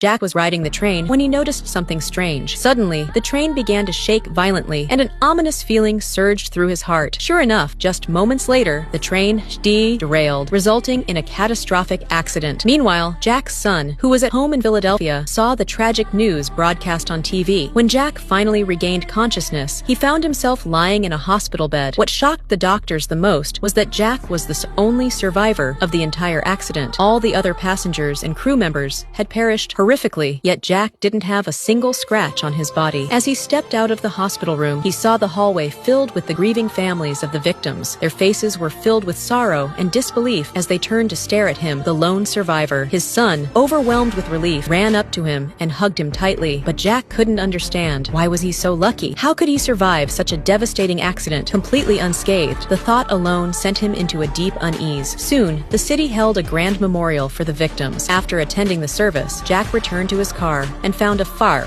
Jack was riding the train when he noticed something strange. Suddenly, the train began to shake violently, and an ominous feeling surged through his heart. Sure enough, just moments later, the train derailed, resulting in a catastrophic accident. Meanwhile, Jack's son, who was at home in Philadelphia, saw the tragic news broadcast on TV. When Jack finally regained consciousness, he found himself lying in a hospital bed. What shocked the doctors the most was that Jack was the only survivor of the entire accident. All the other passengers and crew members had perished horrifically, yet Jack didn't have a single scratch on his body. As he stepped out of the hospital room, he saw the hallway filled with the grieving families of the victims. Their faces were filled with sorrow and disbelief as they turned to stare at him, the lone survivor. His son, overwhelmed with relief, ran up to him and hugged him tightly. But Jack couldn't understand. Why was he so lucky? How could he survive such a devastating accident completely unscathed? The thought alone sent him into a deep unease. Soon, the city held a grand memorial for the victims. After attending the service, Jack returned to his car and found a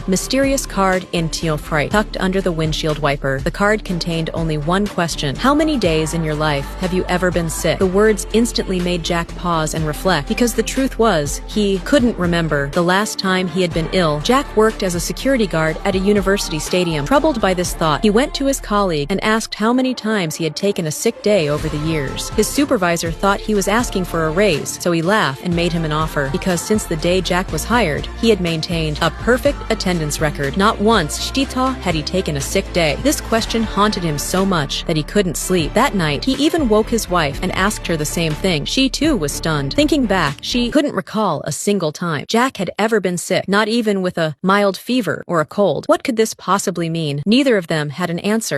mysterious card in teal fright tucked under the windshield wiper. The card contained only one question: how many days in your life have you ever been sick? The words instantly made Jack pause and reflect, because the truth was, he couldn't remember the last time he had been ill. Jack worked as a security guard at a university stadium. Troubled by this thought, he went to his colleague and asked how many times he had taken a sick day over the years. His supervisor thought he was asking for a raise, so he laughed and made him an offer, because since the day Jack was hired, he had maintained a perfect attendance record. Not once had he taken a sick day. This question haunted him so much that he couldn't sleep. That night, he even woke his wife and asked her the same thing. She too was stunned. Thinking back, she couldn't recall a single time Jack had ever been sick, not even with a mild fever or a cold. What could this possibly mean? Neither of them had an answer.